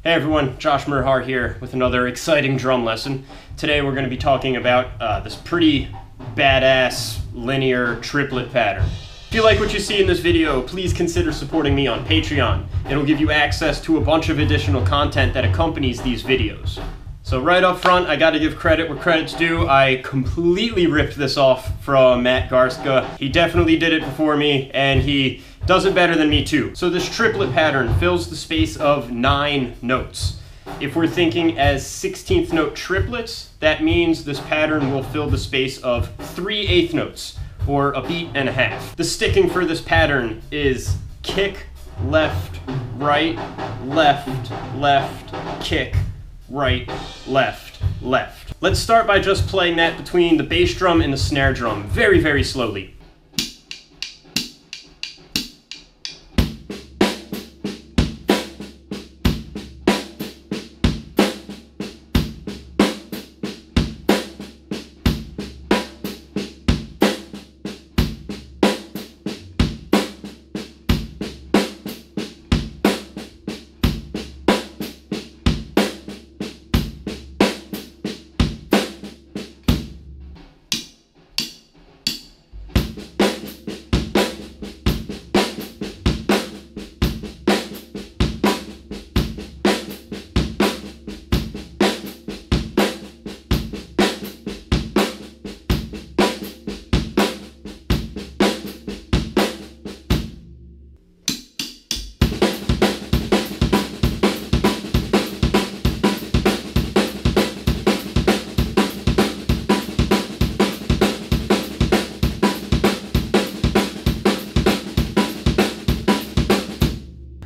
Hey everyone, Josh Merhar here with another exciting drum lesson. Today we're going to be talking about this pretty badass linear triplet pattern. If you like what you see in this video, please consider supporting me on Patreon. It'll give you access to a bunch of additional content that accompanies these videos. So right up front, I gotta give credit where credit's due. I completely ripped this off from Matt Garstka. He definitely did it before me, and he does it better than me too. So this triplet pattern fills the space of 9 notes. If we're thinking as 16th note triplets, that means this pattern will fill the space of 3/8 notes, or a beat and a half. The sticking for this pattern is kick, left, right, left, left, kick, right, left, left. Let's start by just playing that between the bass drum and the snare drum very, very slowly.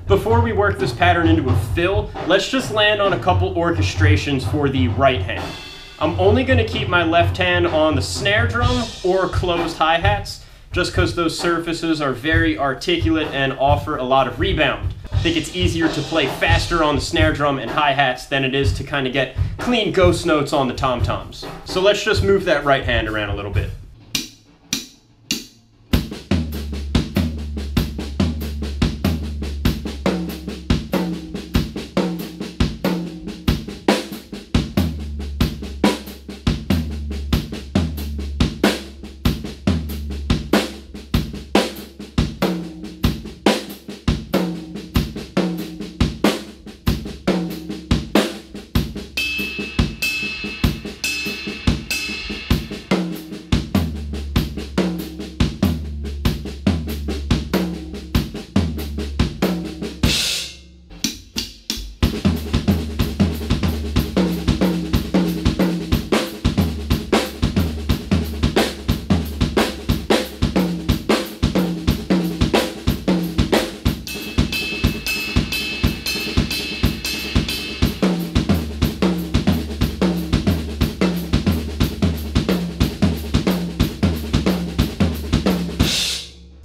Before we work this pattern into a fill, let's just land on a couple orchestrations for the right hand. I'm only going to keep my left hand on the snare drum or closed hi-hats, just because those surfaces are very articulate and offer a lot of rebound. I think it's easier to play faster on the snare drum and hi-hats than it is to kind of get clean ghost notes on the tom-toms. So let's just move that right hand around a little bit.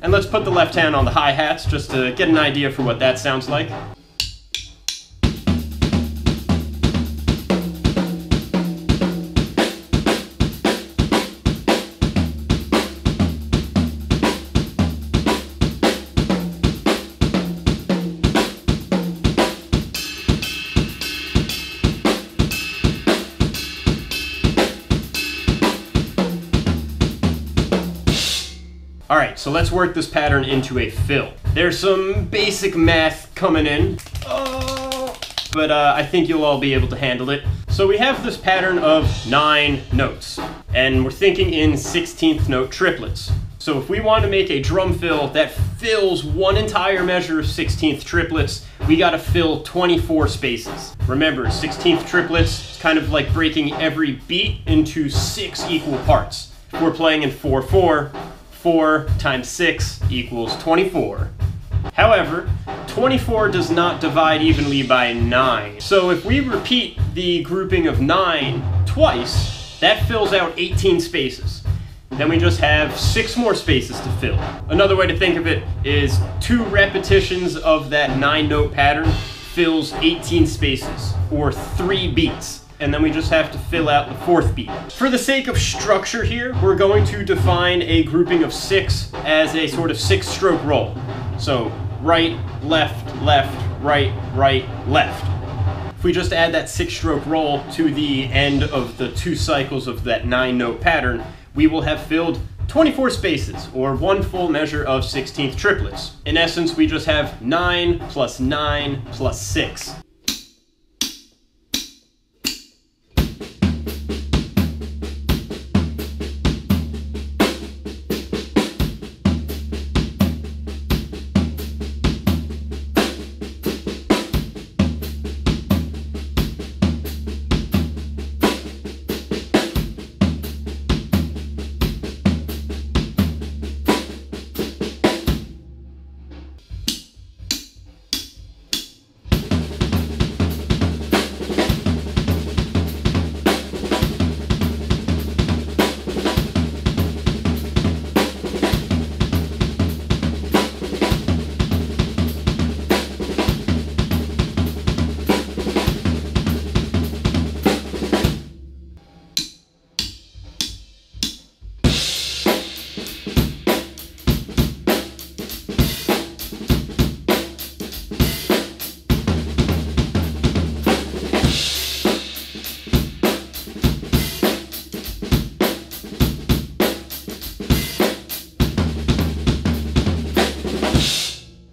And let's put the left hand on the hi-hats just to get an idea for what that sounds like. Alright, so let's work this pattern into a fill. There's some basic math coming in, but I think you'll all be able to handle it. So we have this pattern of 9 notes, and we're thinking in 16th note triplets. So if we want to make a drum fill that fills one entire measure of 16th triplets, we gotta fill 24 spaces. Remember, 16th triplets is kind of like breaking every beat into 6 equal parts. If we're playing in 4/4, 4 times 6 equals 24. However, 24 does not divide evenly by 9. So if we repeat the grouping of 9 twice, that fills out 18 spaces. Then we just have 6 more spaces to fill. Another way to think of it is 2 repetitions of that 9-note pattern fills 18 spaces, or 3 beats. And then we just have to fill out the 4th beat. For the sake of structure here, we're going to define a grouping of 6 as a sort of 6-stroke roll. So right, left, left, right, right, left. If we just add that 6-stroke roll to the end of the 2 cycles of that 9-note pattern, we will have filled 24 spaces, or 1 full measure of 16th triplets. In essence, we just have 9 plus 9 plus 6.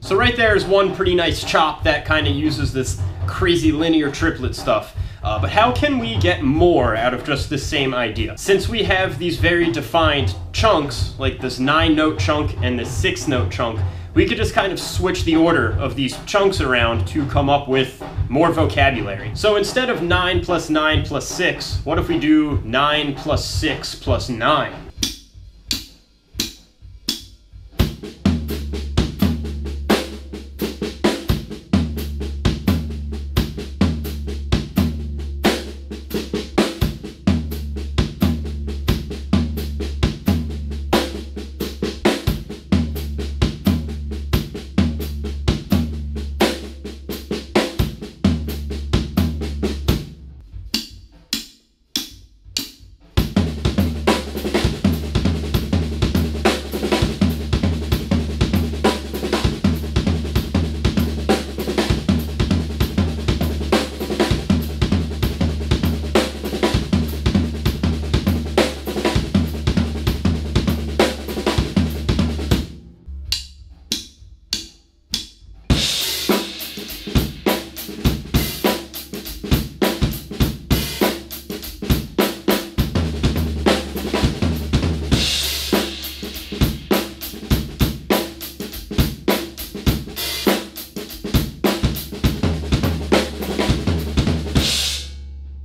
So right there is one pretty nice chop that kind of uses this crazy linear triplet stuff. But how can we get more out of just this same idea? Since we have these very defined chunks, like this 9-note chunk and this 6-note chunk, we could just kind of switch the order of these chunks around to come up with more vocabulary. So instead of 9 plus 9 plus 6, what if we do 9 plus 6 plus 9?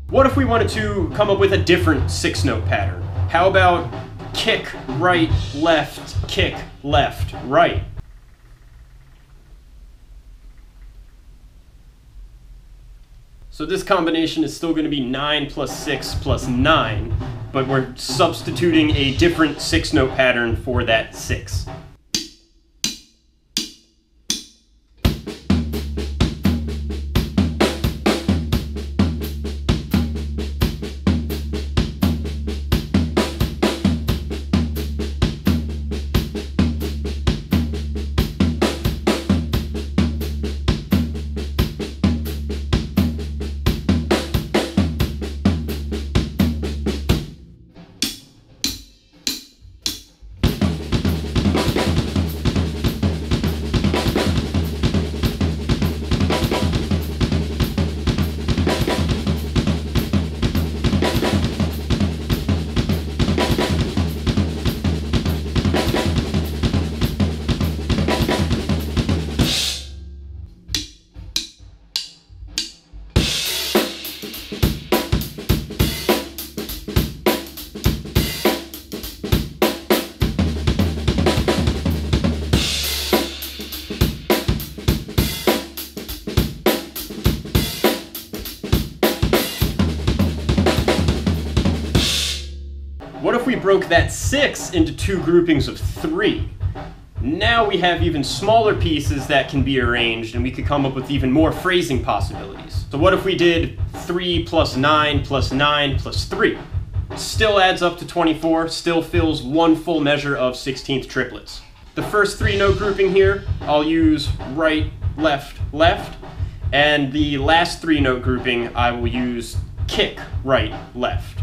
What if we wanted to come up with a different 6-note pattern? How about kick, right, left, kick, left, right? So this combination is still going to be 9 plus 6 plus 9, but we're substituting a different 6-note pattern for that 6. What if we broke that 6 into 2 groupings of 3? Now we have even smaller pieces that can be arranged, and we could come up with even more phrasing possibilities. So what if we did 3 plus 9 plus 9 plus 3? Still adds up to 24, still fills 1 full measure of 16th triplets. The first 3-note grouping here, I'll use right, left, left. And the last 3-note grouping, I will use kick, right, left.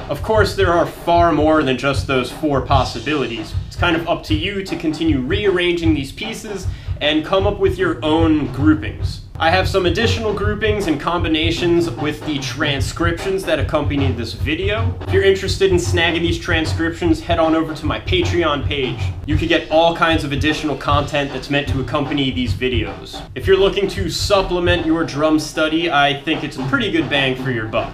Of course, there are far more than just those 4 possibilities. It's kind of up to you to continue rearranging these pieces and come up with your own groupings. I have some additional groupings and combinations with the transcriptions that accompany this video. If you're interested in snagging these transcriptions, head on over to my Patreon page. You can get all kinds of additional content that's meant to accompany these videos. If you're looking to supplement your drum study, I think it's a pretty good bang for your buck.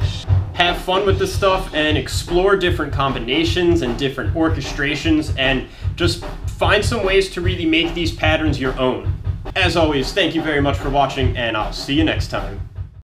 Have fun with this stuff and explore different combinations and different orchestrations, and just find some ways to really make these patterns your own. As always, thank you very much for watching, and I'll see you next time.